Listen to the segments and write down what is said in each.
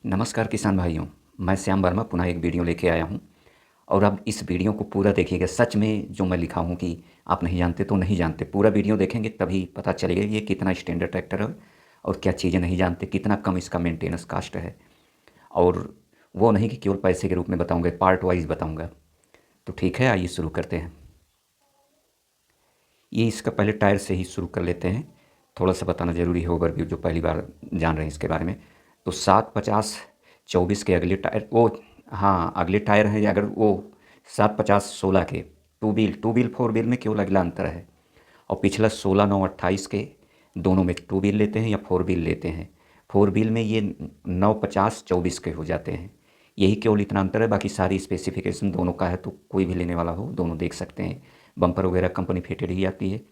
नमस्कार किसान भाइयों। मैं श्याम वर्मा पुनः एक वीडियो लेके आया हूँ और अब इस वीडियो को पूरा देखिएगा। सच में जो मैं लिखा हूँ कि आप नहीं जानते तो नहीं जानते, पूरा वीडियो देखेंगे तभी पता चलेगा ये कितना स्टैंडर्ड ट्रैक्टर है और क्या चीज़ें नहीं जानते, कितना कम इसका मेंटेनेंस कास्ट है। और वो नहीं कि केवल पैसे के रूप में बताऊँगा, पार्ट वाइज बताऊँगा। तो ठीक है, आइए शुरू करते हैं। ये इसका पहले टायर से ही शुरू कर लेते हैं। थोड़ा सा बताना ज़रूरी है ओवरव्यू, जो पहली बार जान रहे हैं इसके बारे में। तो 750/24 के अगले टायर वो, हाँ अगले टायर हैं अगर वो 750/16 के टू व्हील फोर व्हील में केवल अगला अंतर है। और पिछला 16/9/28 के दोनों में टू व्हील लेते हैं या फोर व्हील लेते हैं। फोर व्हील में ये 950/24 के हो जाते हैं। यही केवल इतना अंतर है, बाकी सारी स्पेसिफिकेशन दोनों का है, तो कोई भी लेने वाला हो दोनों देख सकते हैं। बम्पर वगैरह कंपनी फिटेड ही आती है।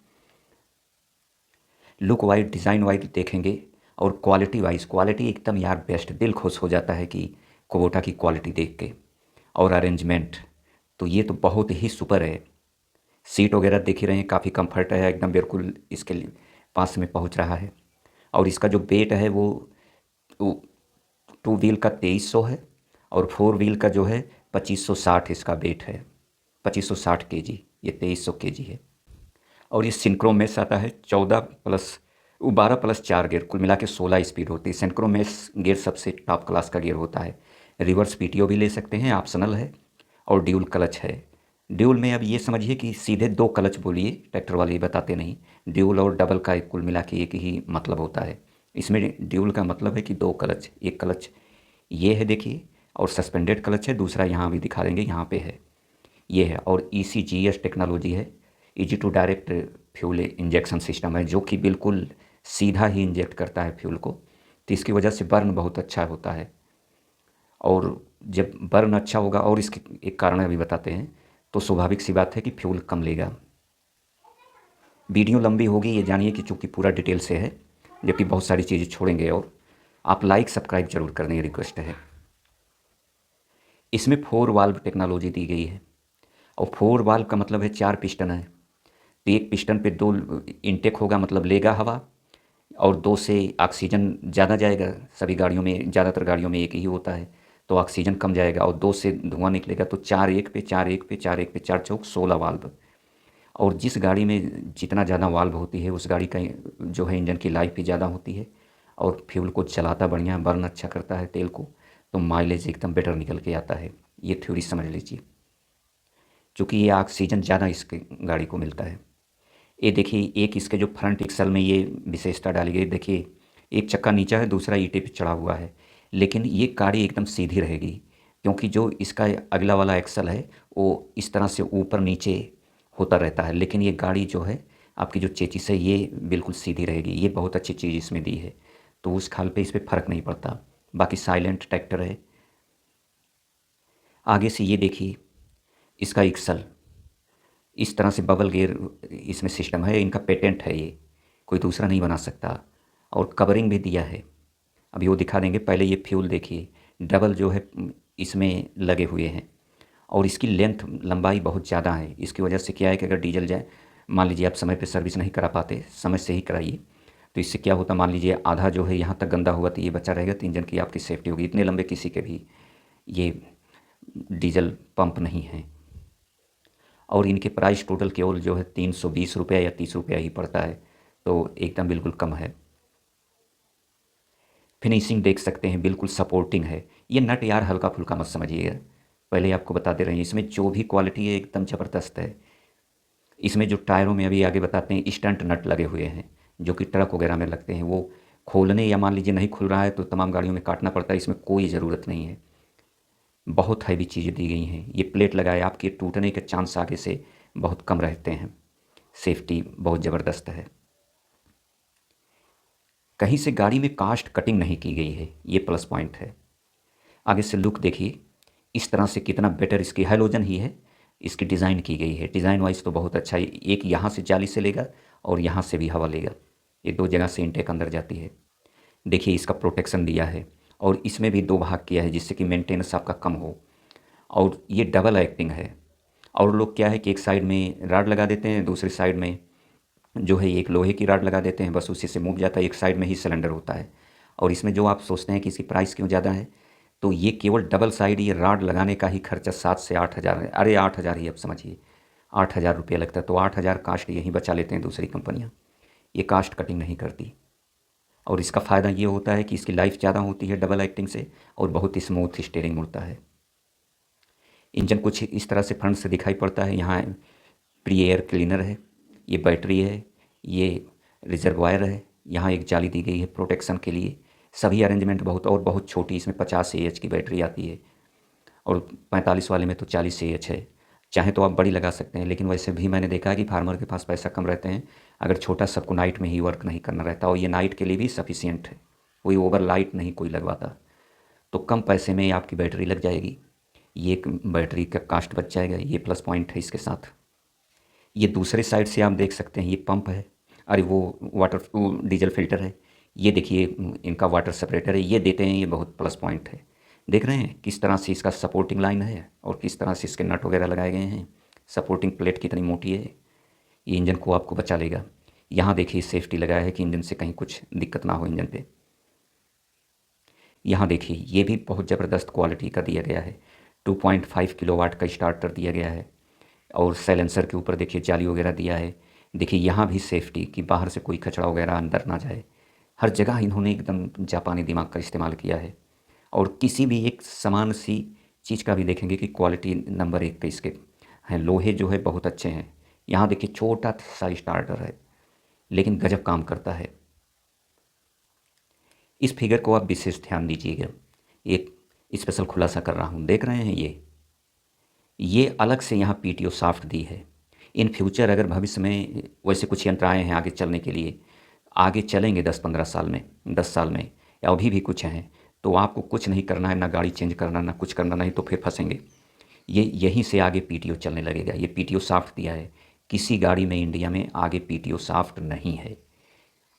लुक वाइज डिज़ाइन वाइज देखेंगे और क्वालिटी वाइज, क्वालिटी एकदम यार बेस्ट, दिल खुश हो जाता है कि कुबोटा की क्वालिटी देख के। और अरेंजमेंट तो ये तो बहुत ही सुपर है। सीट वगैरह देख ही रहे हैं, काफ़ी कंफर्ट है एकदम, बिल्कुल इसके पास में पहुंच रहा है। और इसका जो वेट है वो टू व्हील का 2300 है और फोर व्हील का जो है 2560 इसका वेट है। 2560 kg, ये 2300 kg है। और ये सिंक्रोमेस आता है 12+4 गियर, कुल मिला के 16 स्पीड होती है। सिंक्रोमेस गियर सबसे टॉप क्लास का गियर होता है। रिवर्स पीटीओ भी ले सकते हैं, ऑप्शनल है। और ड्यूल क्लच है। ड्यूल में अब ये समझिए कि सीधे दो क्लच बोलिए, ट्रैक्टर वाले बताते नहीं। ड्यूल और डबल का कुल मिला के एक ही मतलब होता है। इसमें ड्यूल का मतलब है कि दो क्लच, एक क्लच ये है देखिए, और सस्पेंडेड क्लच है दूसरा, यहाँ भी दिखा देंगे, यहाँ पे है, ये है। और ECGS टेक्नोलॉजी है, easy to direct fuel injection system है, जो कि बिल्कुल सीधा ही इंजेक्ट करता है फ्यूल को। तो इसकी वजह से बर्न बहुत अच्छा होता है। और जब बर्न अच्छा होगा, और इसके एक कारण अभी बताते हैं, तो स्वाभाविक सी बात है कि फ्यूल कम लेगा। वीडियो लंबी होगी ये जानिए कि चूँकि पूरा डिटेल से है, जबकि बहुत सारी चीज़ें छोड़ेंगे। और आप लाइक सब्सक्राइब जरूर कर दें, रिक्वेस्ट है। इसमें 4 वाल्व टेक्नोलॉजी दी गई है। और 4 वाल्व का मतलब है 4 पिस्टन है। तो एक पिस्टन पे 2 इनटेक होगा, मतलब लेगा हवा, और 2 से ऑक्सीजन ज़्यादा जाएगा। सभी गाड़ियों में, ज़्यादातर गाड़ियों में एक ही होता है, तो ऑक्सीजन कम जाएगा। और 2 से धुआं निकलेगा। तो 4 एक पे 4 एक पे 4 एक पे 4 चौक 16 वाल्व। और जिस गाड़ी में जितना ज़्यादा वाल्व होती है उस गाड़ी का जो है इंजन की लाइफ भी ज़्यादा होती है। और फ्यूल को चलाता बढ़िया, बर्न अच्छा करता है तेल को, तो माइलेज एकदम बेटर निकल के आता है। ये थ्योरी समझ लीजिए, चूँकि ये ऑक्सीजन ज़्यादा इसके गाड़ी को मिलता है। ये देखिए, एक इसके जो फ्रंट एक्सल में ये विशेषता डाली गई, देखिए एक चक्का नीचा है, दूसरा ईंटे पे चढ़ा हुआ है, लेकिन ये गाड़ी एकदम सीधी रहेगी, क्योंकि जो इसका अगला वाला एक्सल है वो इस तरह से ऊपर नीचे होता रहता है। लेकिन ये गाड़ी जो है आपकी, जो चेचिस है, ये बिल्कुल सीधी रहेगी। ये बहुत अच्छी चीज़ इसमें दी है, तो उस खाल पे इस पर फ़र्क नहीं पड़ता। बाकी साइलेंट ट्रैक्टर है। आगे से ये देखिए, इसका एक्सल इस तरह से बबल गियर इसमें सिस्टम है, इनका पेटेंट है, ये कोई दूसरा नहीं बना सकता। और कवरिंग भी दिया है, अभी वो दिखा देंगे। पहले ये फ्यूल देखिए, डबल जो है इसमें लगे हुए हैं। और इसकी लेंथ, लंबाई बहुत ज़्यादा है। इसकी वजह से क्या है कि अगर डीजल जाए, मान लीजिए आप समय पे सर्विस नहीं करा पाते, समय से ही कराइए, तो इससे क्या होता, मान लीजिए आधा जो है यहाँ तक गंदा हुआ तो ये बचा रहेगा, तो इंजन की आपकी सेफ्टी होगी। इतने लंबे किसी के भी ये डीजल पंप नहीं हैं। और इनके प्राइस टोटल केवल जो है 320 रुपया या 30 रुपया ही पड़ता है, तो एकदम बिल्कुल कम है। फिनिशिंग देख सकते हैं, बिल्कुल सपोर्टिंग है। ये नट यार हल्का फुल्का मत समझिएगा, पहले आपको बता दे रहे हैं, इसमें जो भी क्वालिटी है एकदम ज़बरदस्त है। इसमें जो टायरों में अभी आगे बताते हैं स्टंट नट लगे हुए हैं, जो कि ट्रक वगैरह में लगते हैं। वो खोलने या मान लीजिए नहीं खुल रहा है तो तमाम गाड़ियों में काटना पड़ता है, इसमें कोई ज़रूरत नहीं है। बहुत हैवी चीज़ें दी गई हैं। ये प्लेट लगाए, आपके टूटने के चांस आगे से बहुत कम रहते हैं। सेफ्टी बहुत ज़बरदस्त है। कहीं से गाड़ी में कास्ट कटिंग नहीं की गई है, ये प्लस पॉइंट है। आगे से लुक देखिए, इस तरह से कितना बेटर, इसकी हैलोजन ही है, इसकी डिज़ाइन की गई है। डिज़ाइन वाइज तो बहुत अच्छा है। एक यहाँ से जाली से लेगा और यहाँ से भी हवा लेगा, ये दो जगह से इनटेक अंदर जाती है। देखिए इसका प्रोटेक्शन दिया है, और इसमें भी 2 भाग किया है जिससे कि मेंटेनेंस आपका कम हो। और ये डबल एक्टिंग है। और लोग क्या है कि एक साइड में राड लगा देते हैं, दूसरी साइड में जो है एक लोहे की राड लगा देते हैं, बस उसी से मूव जाता है। एक साइड में ही सिलेंडर होता है। और इसमें जो आप सोचते हैं कि इसकी प्राइस क्यों ज़्यादा है, तो ये केवल डबल साइड ये रॉड लगाने का ही खर्चा 7 से 8 हज़ार है। अरे 8 हज़ार ही अब समझिए, 8 हज़ार रुपये लगता है। तो 8 हज़ार कास्ट यहीं बचा लेते हैं दूसरी कंपनियाँ, ये कास्ट कटिंग नहीं करती। और इसका फ़ायदा ये होता है कि इसकी लाइफ ज़्यादा होती है डबल एक्टिंग से, और बहुत स्मूथ स्टीयरिंग मुड़ता है। इंजन कुछ इस तरह से फ्रंट से दिखाई पड़ता है। यहाँ प्री एयर क्लीनर है, ये बैटरी है, ये रिजर्वायर है, यहाँ एक जाली दी गई है प्रोटेक्शन के लिए। सभी अरेंजमेंट बहुत, और बहुत छोटी, इसमें 50 AH की बैटरी आती है, और 45 वाले में तो 40 AH है। चाहे तो आप बड़ी लगा सकते हैं, लेकिन वैसे भी मैंने देखा है कि फार्मर के पास पैसा कम रहते हैं, अगर छोटा सबको नाइट में ही वर्क नहीं करना रहता, और ये नाइट के लिए भी सफिशियंट है, कोई ओवर लाइट नहीं कोई लगवाता। तो कम पैसे में आपकी बैटरी लग जाएगी, ये एक बैटरी का कास्ट बच जाएगा, ये प्लस पॉइंट है इसके साथ। ये दूसरे साइड से आप देख सकते हैं, ये पंप है, अरे वो वाटर डीजल फिल्टर है। ये देखिए इनका वाटर सेपरेटर है, ये देते हैं, ये बहुत प्लस पॉइंट है। देख रहे हैं किस तरह से इसका सपोर्टिंग लाइन है, और किस तरह से इसके नट वगैरह लगाए गए हैं, सपोर्टिंग प्लेट कितनी मोटी है, ये इंजन को आपको बचा लेगा। यहाँ देखिए सेफ्टी लगाया है कि इंजन से कहीं कुछ दिक्कत ना हो इंजन पे। यहाँ देखिए ये भी बहुत ज़बरदस्त क्वालिटी का दिया गया है, 2.5 किलोवाट का स्टार्टर दिया गया है, और साइलेंसर के ऊपर देखिए जाली वगैरह दिया है। देखिए यहाँ भी सेफ्टी कि बाहर से कोई कचरा वगैरह अंदर ना जाए। हर जगह इन्होंने एकदम जापानी दिमाग का इस्तेमाल किया है, और किसी भी एक समान सी चीज़ का भी देखेंगे कि क्वालिटी नंबर 1 के इसके हैं। लोहे जो है बहुत अच्छे हैं। यहाँ देखिए छोटा सा स्टार्टर है, लेकिन गजब काम करता है। इस फिगर को आप विशेष ध्यान दीजिएगा, एक स्पेशल खुलासा कर रहा हूँ, देख रहे हैं ये अलग से यहाँ पीटीओ साफ्ट दी है। इन फ्यूचर अगर भविष्य में वैसे कुछ यंत्र आए हैं आगे चलने के लिए, आगे चलेंगे 10-15 साल में, 10 साल में, या अभी भी कुछ हैं, तो आपको कुछ नहीं करना है, ना गाड़ी चेंज करना, ना कुछ करना, नहीं तो फिर फंसेंगे। ये यहीं से आगे पीटीओ चलने लगेगा। ये पीटीओ साफ्ट दिया है, किसी गाड़ी में इंडिया में आगे पीटीओ साफ्ट नहीं है,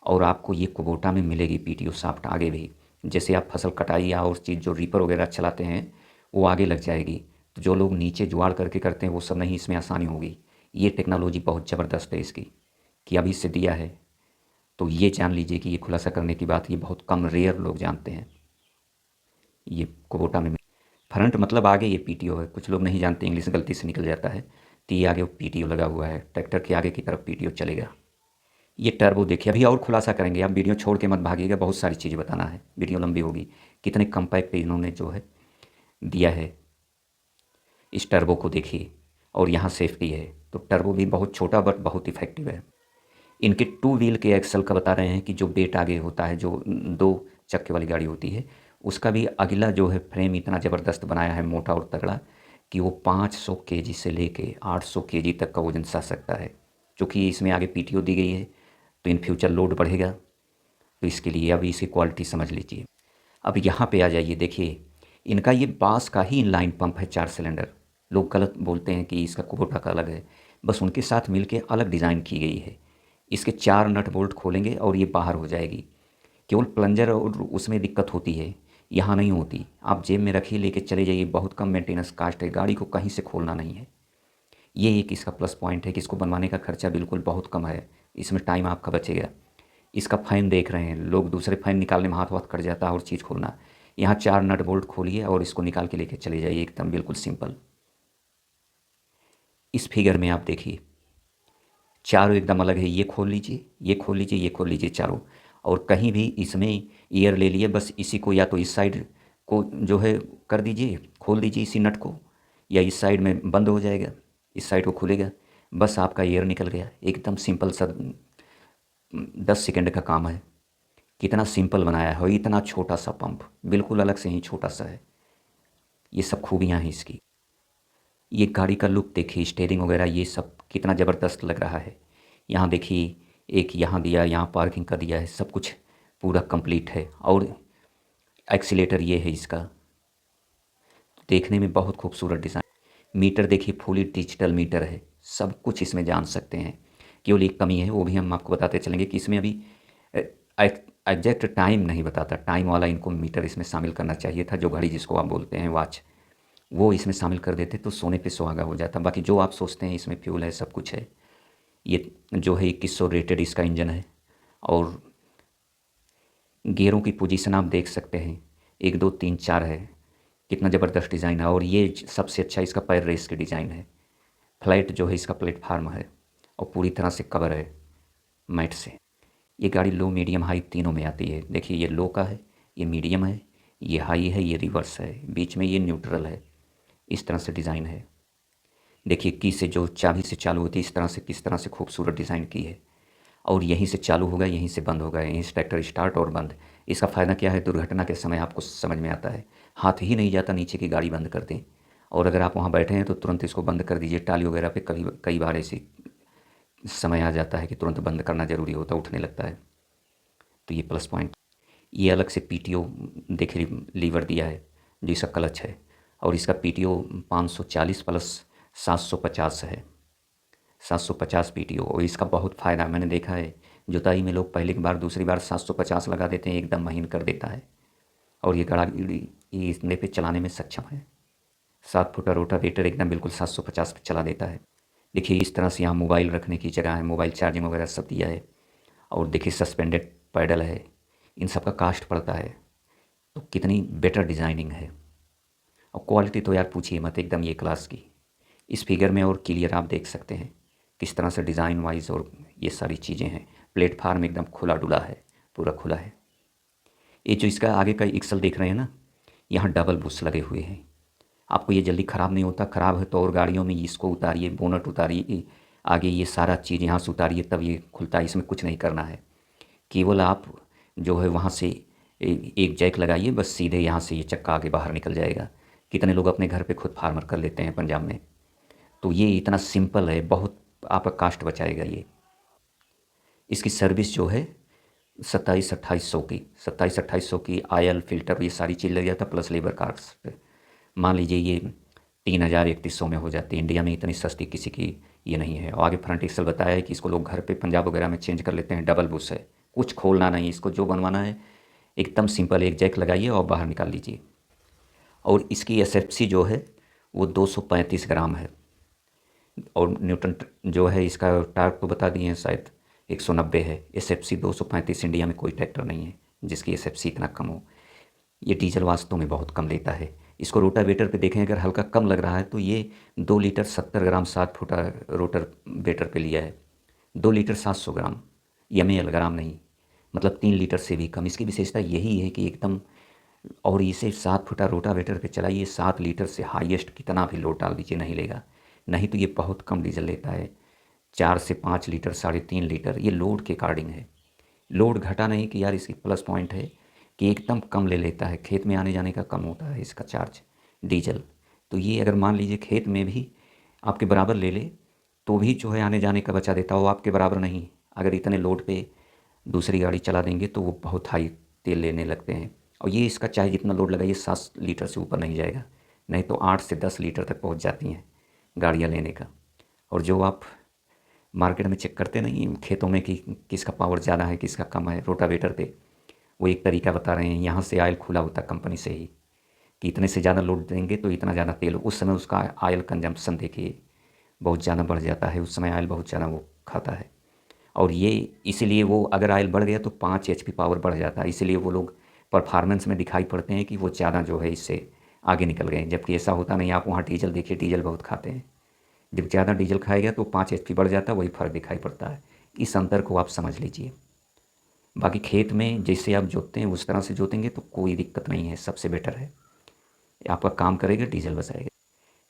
और आपको ये कुबोटा में मिलेगी पीटीओ साफ्ट आगे भी। जैसे आप फसल कटाई या और चीज़ जो रीपर वगैरह चलाते हैं वो आगे लग जाएगी, तो जो लोग नीचे जुगाड़ करके करते हैं वो सब नहीं, इसमें आसानी होगी। ये टेक्नोलॉजी बहुत ज़बरदस्त है इसकी, कि अभी से दिया है। तो ये जान लीजिए कि ये खुलासा करने की बात ये बहुत कम रेयर लोग जानते हैं। ये कुबोटा में फ्रंट मतलब आगे ये पीटीओ है, कुछ लोग नहीं जानते, इंग्लिश गलती से निकल जाता है। तो ये आगे पीटीओ लगा हुआ है, ट्रैक्टर के आगे की तरफ पीटीओ चलेगा। ये टर्बो देखिए, अभी और खुलासा करेंगे, आप वीडियो छोड़ के मत भागिएगा, बहुत सारी चीज़ें बताना है, वीडियो लंबी होगी। कितने कम्पैक्ट इन्होंने जो है दिया है, इस टर्बो को देखिए, और यहाँ सेफ्टी है। तो टर्बो भी बहुत छोटा बट बहुत इफेक्टिव है। इनके 2 व्हील के एक्सल का बता रहे हैं कि जो वेट आगे होता है, जो 2 चक्के वाली गाड़ी होती है, उसका भी अगला जो है फ्रेम इतना ज़बरदस्त बनाया है, मोटा और तगड़ा, कि वो 500 केजी से लेके 800 केजी तक का वज़न सह सकता है। चूँकि इसमें आगे पीटीओ दी गई है, तो इन फ्यूचर लोड बढ़ेगा, तो इसके लिए अभी इसकी क्वालिटी समझ लीजिए। अब यहाँ पे आ जाइए, देखिए इनका ये बास का ही इनलाइन पंप है, 4 सिलेंडर। लोग गलत बोलते हैं कि इसका कुबोटा का अलग है, बस उनके साथ मिलके अलग डिज़ाइन की गई है। इसके 4 नट बोल्ट खोलेंगे और ये बाहर हो जाएगी। केवल प्लंजर और उसमें दिक्कत होती है, यहाँ नहीं होती। आप जेब में रखिए, लेके चले जाइए, बहुत कम मेंटेनेंस कास्ट है, गाड़ी को कहीं से खोलना नहीं है। ये एक इसका प्लस पॉइंट है कि इसको बनवाने का खर्चा बिल्कुल बहुत कम है, इसमें टाइम आपका बचेगा। इसका फ़ैन देख रहे हैं लोग, दूसरे फ़ैन निकालने में हाथ वाथ कट जाता है और चीज़ खोलना। यहाँ 4 नट बोल्ट खोलिए और इसको निकाल के लेके चले जाइए, एकदम बिल्कुल सिंपल। इस फिगर में आप देखिए चारों एकदम अलग है, ये खोल लीजिए, ये खोल लीजिए, ये खोल लीजिए चारों, और कहीं भी इसमें एयर ले लिए, बस इसी को या तो इस साइड को जो है कर दीजिए, खोल दीजिए इसी नट को, या इस साइड में बंद हो जाएगा, इस साइड को खुलेगा, बस आपका एयर निकल गया। एकदम सिंपल सा 10 सेकंड का काम है। कितना सिंपल बनाया है, और इतना छोटा सा पंप, बिल्कुल अलग से ही छोटा सा है। ये सब खूबियाँ हैं इसकी। ये गाड़ी का लुक देखिए, स्टीयरिंग वगैरह ये सब कितना ज़बरदस्त लग रहा है। यहाँ देखिए एक यहाँ दिया, यहाँ पार्किंग का दिया है, सब कुछ पूरा कंप्लीट है। और एक्सीलेटर ये है इसका, देखने में बहुत खूबसूरत डिज़ाइन। मीटर देखिए फुली डिजिटल मीटर है, सब कुछ इसमें जान सकते हैं। केवल एक कमी है, वो भी हम आपको बताते चलेंगे कि इसमें अभी एग्जैक्ट टाइम नहीं बताता। टाइम वाला इनको मीटर इसमें शामिल करना चाहिए था, जो घड़ी जिसको आप बोलते हैं वॉच, वो इसमें शामिल कर देते तो सोने पे सुहागा हो जाता। बाकी जो आप सोचते हैं इसमें फ्यूल है, सब कुछ है। ये जो है 2100 रेटेड इसका इंजन है, और गियरों की पोजीशन आप देख सकते हैं, 1 2 3 4 है। कितना ज़बरदस्त डिज़ाइन है। और ये सबसे अच्छा इसका पैर रेस की डिज़ाइन है। फ्लैट जो है इसका प्लेटफार्म है और पूरी तरह से कवर है मैट से। ये गाड़ी लो मीडियम हाई तीनों में आती है। देखिए ये लो का है, ये मीडियम है, ये हाई है, ये रिवर्स है, बीच में ये न्यूट्रल है। इस तरह से डिज़ाइन है। देखिए की से जो चाबी से चालू होती है, इस तरह से किस तरह से खूबसूरत डिज़ाइन की है। और यहीं से चालू होगा, यहीं से बंद होगा, यहीं से ट्रैक्टर स्टार्ट और बंद। इसका फ़ायदा क्या है, दुर्घटना के समय आपको समझ में आता है। हाथ ही नहीं जाता नीचे की गाड़ी बंद कर दें, और अगर आप वहाँ बैठे हैं तो तुरंत इसको बंद कर दीजिए। टाली वगैरह पे कभी कई बार ऐसी समय आ जाता है कि तुरंत बंद करना ज़रूरी होता है, उठने लगता है। तो ये प्लस पॉइंट। ये अलग से पीटीओ देखिए लीवर दिया है जो इसका क्लच है, और इसका पीटीओ 540 प्लस 750 है। 750 पीटीओ। और इसका बहुत फ़ायदा मैंने देखा है, जुताई में लोग पहली बार दूसरी बार 750 लगा देते हैं, एकदम महीन कर देता है। और ये गाड़ी ये इतने पे चलाने में सक्षम है। 7 फुटा रोटावेटर एकदम बिल्कुल 750 पे चला देता है। देखिए इस तरह से यहाँ मोबाइल रखने की जगह है, मोबाइल चार्जिंग वगैरह सब दिया है। और देखिए सस्पेंडेड पैडल है। इन सब का कास्ट पड़ता है। तो कितनी बेटर डिज़ाइनिंग है। और क्वालिटी तो यार पूछिए मत, एकदम ये क्लास की। इस फिगर में और क्लियर आप देख सकते हैं किस तरह से डिज़ाइन वाइज और ये सारी चीज़ें हैं। प्लेटफार्म एकदम खुला डुला है, पूरा खुला है। ये जो इसका आगे का एक्सल देख रहे हैं ना, यहाँ डबल बुश लगे हुए हैं। आपको ये जल्दी ख़राब नहीं होता। ख़राब है तो और गाड़ियों में इसको उतारिए, बोनट उतारिए, आगे ये सारा चीज़ यहाँ से उतारिए तब ये खुलता है। इसमें कुछ नहीं करना है, केवल आप जो है वहाँ से एक जैक लगाइए, बस सीधे यहाँ से ये चक्का आगे बाहर निकल जाएगा। कितने लोग अपने घर पे खुद फार्मर कर लेते हैं पंजाब में। तो ये इतना सिंपल है, बहुत आपका कास्ट बचाएगा ये। इसकी सर्विस जो है 27-28 सौ की, 27-28 सौ की आयल फिल्टर ये सारी चीज़ लग जाता, प्लस लेबर कार्ड्स पे मान लीजिए ये 3000-3100 में हो जाती है। इंडिया में इतनी सस्ती किसी की ये नहीं है। और आगे फ्रंट एक्सल बताया है कि इसको लोग घर पे पंजाब वगैरह में चेंज कर लेते हैं। डबल बुश है, कुछ खोलना नहीं, इसको जो बनवाना है एकदम सिंपल, एक जैक लगाइए और बाहर निकाल लीजिए। और इसकी एसएफसी जो है वो 235 ग्राम है। और न्यूटन जो है इसका टार्क तो बता दिए हैं शायद 190 है। एसएफसी 235, इंडिया में कोई ट्रैक्टर नहीं है जिसकी एसएफसी इतना कम हो। ये डीजल वास्तव में बहुत कम लेता है। इसको रोटावेटर पे देखें अगर हल्का कम लग रहा है तो ये 2 लीटर 70 ग्राम 7 फुटा रोटावेटर पे लिया है। 2 लीटर 700 ग्राम, ml ग्राम नहीं, मतलब 3 लीटर से भी कम। इसकी विशेषता यही है कि एकदम, और इसे 7 फुटा रोटावेटर पे चलाइए, 7 लीटर से हाईएस्ट कितना भी लोड डाल दीजिए नहीं लेगा। नहीं तो ये बहुत कम डीजल लेता है, 4 से 5 लीटर, 3.5 लीटर। ये लोड के अकॉर्डिंग है, लोड घटा नहीं कि यार। इसकी प्लस पॉइंट है कि एकदम कम ले लेता है, खेत में आने जाने का कम होता है इसका चार्ज डीजल। तो ये अगर मान लीजिए खेत में भी आपके बराबर ले ले तो भी जो है आने जाने का बचा देता हो, आपके बराबर नहीं। अगर इतने लोड पे दूसरी गाड़ी चला देंगे तो वो बहुत हाई तेल लेने लगते हैं। और ये इसका चाहे जितना लोड लगाइए 7 लीटर से ऊपर नहीं जाएगा, नहीं तो 8 से 10 लीटर तक पहुंच जाती हैं गाड़ियाँ लेने का। और जो आप मार्केट में चेक करते नहीं खेतों में कि किसका पावर ज़्यादा है किसका कम है रोटावेटर पे, वो एक तरीका बता रहे हैं। यहाँ से आयल खुला होता है कंपनी से ही कि इतने से ज़्यादा लोड देंगे तो इतना ज़्यादा तेल। उस समय उसका आयल कंजम्पशन देखिए बहुत ज़्यादा बढ़ जाता है, उस समय आयल बहुत ज़्यादा वो खाता है। और ये इसीलिए वो अगर आयल बढ़ गया तो 5 HP पावर बढ़ जाता है, इसीलिए वो लोग परफॉर्मेंस में दिखाई पड़ते हैं कि वो ज़्यादा जो है इससे आगे निकल गए। जबकि ऐसा होता नहीं। आप वहाँ डीजल देखिए, डीजल बहुत खाते हैं। जब ज़्यादा डीजल खाएगा तो 5 HP बढ़ जाता है, वही फ़र्क दिखाई पड़ता है। इस अंतर को आप समझ लीजिए। बाकी खेत में जैसे आप जोतते हैं उस तरह से जोतेंगे तो कोई दिक्कत नहीं है, सबसे बेटर है। आपका काम करेगा, डीजल बचाएगा।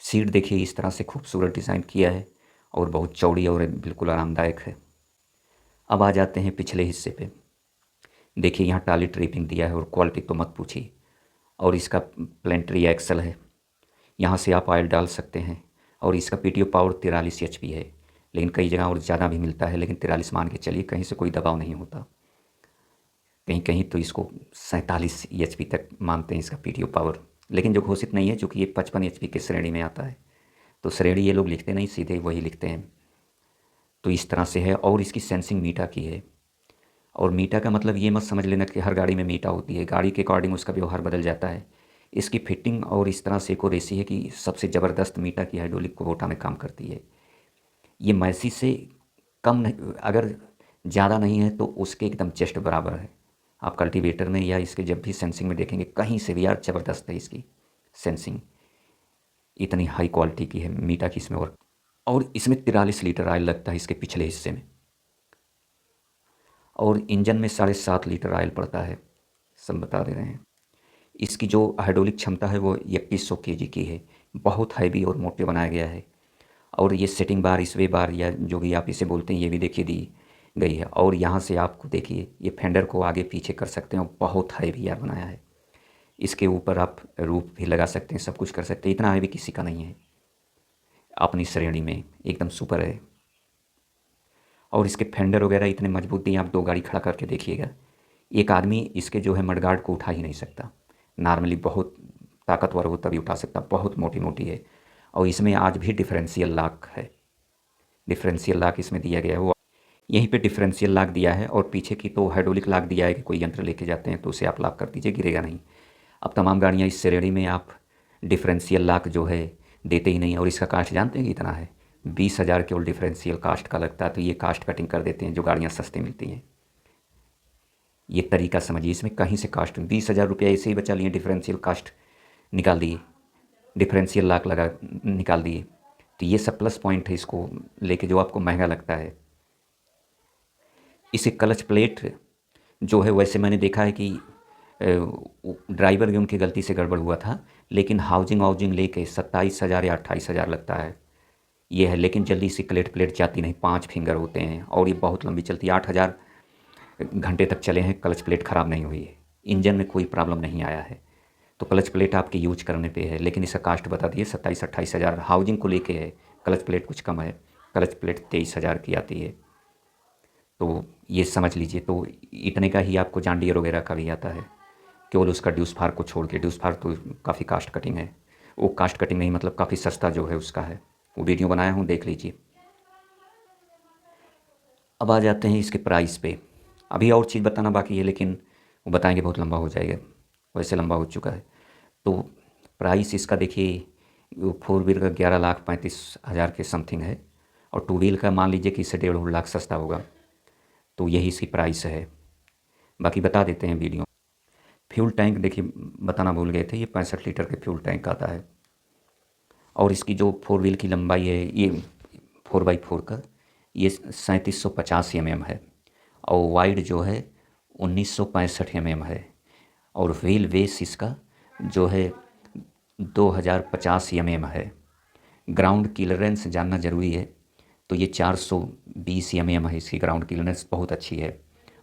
सीट देखिए इस तरह से खूबसूरत डिज़ाइन किया है और बहुत चौड़ी और बिल्कुल आरामदायक है। अब आ जाते हैं पिछले हिस्से पे। देखिए यहाँ टाली ट्रिपिंग दिया है और क्वालिटी तो मत पूछिए। और इसका प्लेंट्री एक्सल है, यहाँ से आप ऑयल डाल सकते हैं। और इसका पीटीओ पावर 43 HP है, लेकिन कई जगह और ज़्यादा भी मिलता है, लेकिन 43 मान के चलिए, कहीं से कोई दबाव नहीं होता। कहीं कहीं तो इसको 47 HP तक मानते हैं इसका पीटीओ पावर, लेकिन जो घोषित नहीं है चूँकि ये 55 HP की श्रेणी में आता है। तो श्रेणी ये लोग लिखते नहीं, सीधे वही लिखते हैं। तो इस तरह से है। और इसकी सेंसिंग मीटा की है। और मीटा का मतलब ये मत समझ लेना कि हर गाड़ी में मीटा होती है, गाड़ी के अकॉर्डिंग उसका व्यवहार बदल जाता है। इसकी फिटिंग और इस तरह से एक्यूरेसी है कि सबसे ज़बरदस्त मीटा की हाइड्रोलिक कुबोटा में काम करती है। ये मैसी से कम नहीं, अगर ज़्यादा नहीं है तो उसके एकदम जस्ट बराबर है। आप कल्टीवेटर में या इसके जब भी सेंसिंग में देखेंगे कहीं से भी यार ज़बरदस्त है इसकी सेंसिंग इतनी हाई क्वालिटी की है मीटा की इसमें। और इसमें 43 लीटर ऑयल लगता है इसके पिछले हिस्से में, और इंजन में 7.5 लीटर ऑयल पड़ता है, सब बता दे रहे हैं। इसकी जो हाइड्रोलिक क्षमता है वो 2100 केजी की है, बहुत हैवी और मोटे बनाया गया है। और ये सेटिंग बार, स्वे बार या जो भी आप इसे बोलते हैं, ये भी देखिए दी गई है। और यहाँ से आपको देखिए ये फेंडर को आगे पीछे कर सकते हैं, और बहुत हैवी यार बनाया है। इसके ऊपर आप रूफ भी लगा सकते हैं, सब कुछ कर सकते हैं, इतना हैवी किसी का नहीं है अपनी श्रेणी में, एकदम सुपर है। और इसके फेंडर वगैरह इतने मजबूत नहीं, आप 2 गाड़ी खड़ा करके देखिएगा, एक आदमी इसके जो है मडगार्ड को उठा ही नहीं सकता। नॉर्मली बहुत ताकतवर हो तभी उठा सकता, बहुत मोटी मोटी है। और इसमें आज भी डिफरेंशियल लॉक है, डिफरेंशियल लॉक इसमें दिया गया है, वो यहीं पे डिफरेंशियल लॉक दिया है। और पीछे की तो हाइड्रोलिक लॉक दिया है कि कोई यंत्र लेके जाते हैं तो उसे आप लॉक कर दीजिए, गिरेगा नहीं। अब तमाम गाड़ियाँ इस श्रेणी में आप डिफरेंशियल लॉक जो है देते ही नहीं। और इसका कास्ट जानते हैं कितना है? 20,000 केवल डिफरेंशियल कास्ट का लगता है। तो ये कास्ट कटिंग कर देते हैं जो गाड़ियाँ सस्ती मिलती हैं। ये तरीका समझिए, इसमें कहीं से कास्ट 20,000 रुपया ऐसे ही बचा लिए, डिफरेंशियल कास्ट निकाल दिए, डिफरेंशियल लॉक लगा निकाल दिए। तो ये सब प्लस पॉइंट है इसको लेके जो आपको महंगा लगता है। इसे क्लच प्लेट जो है, वैसे मैंने देखा है कि ड्राइवर की उनकी गलती से गड़बड़ हुआ था, लेकिन हाउजिंग वाउजिंग लेके 27,000 या 28,000 लगता है ये है। लेकिन जल्दी से क्लेट प्लेट जाती नहीं, 5 फिंगर होते हैं और ये बहुत लंबी चलती है। 8,000 घंटे तक चले हैं, क्लच प्लेट ख़राब नहीं हुई है, इंजन में कोई प्रॉब्लम नहीं आया है। तो क्लच प्लेट आपके यूज करने पे है। लेकिन इसका कास्ट बता दिए 27-28,000 हाउजिंग को लेके है। क्लच प्लेट कुछ कम है, क्लच प्लेट 23,000 की आती है। तो ये समझ लीजिए। तो इतने का ही आपको जॉन डियर वगैरह का भी आता है, केवल उसका ड्यूस फार को छोड़ के। ड्यूस फार तो काफ़ी कास्ट कटिंग है, वो कास्ट कटिंग नहीं मतलब काफ़ी सस्ता जो है उसका है, वो वीडियो बनाया हूँ, देख लीजिए। अब आ जाते हैं इसके प्राइस पे। अभी और चीज़ बताना बाकी है, लेकिन वो बताएंगे बहुत लंबा हो जाएगा, वैसे लंबा हो चुका है। तो प्राइस इसका देखिए, 4 व्हील का 11,35,000 के समथिंग है, और 2 व्हील का मान लीजिए कि इससे 1.5 लाख सस्ता होगा। तो यही इसकी प्राइस है। बाकी बता देते हैं वीडियो। फ्यूल टैंक देखिए, बताना भूल गए थे, ये 65 लीटर के फ्यूल टैंक आता है। और इसकी जो 4 व्हील की लंबाई है, ये 4x4 का, ये 3750 mm है, और वाइड जो है 1965 mm है। और व्हील बेस इसका जो है 2050 mm है। ग्राउंड क्लियरेंस जानना ज़रूरी है, तो ये 420 mm है इसकी ग्राउंड क्लियरेंस, बहुत अच्छी है।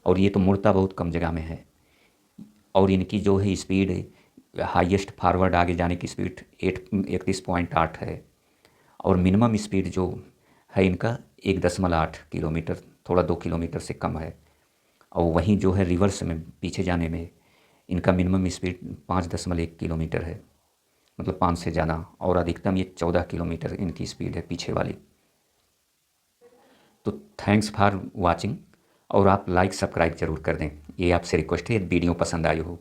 और ये तो मुड़ता बहुत कम जगह में है। और इनकी जो है स्पीड, हाईएस्ट फॉरवर्ड आगे जाने की स्पीड 31.8 है। और मिनिमम स्पीड जो है इनका 1.8 किलोमीटर, थोड़ा 2 किलोमीटर से कम है। और वहीं जो है रिवर्स में पीछे जाने में इनका मिनिमम स्पीड 5.1 किलोमीटर है, मतलब 5 से ज़्यादा। और अधिकतम ये 14 किलोमीटर इनकी स्पीड है पीछे वाली। तो थैंक्स फॉर वाचिंग, और आप लाइक सब्सक्राइब ज़रूर कर दें, ये आपसे रिक्वेस्ट है, वीडियो पसंद आई हो।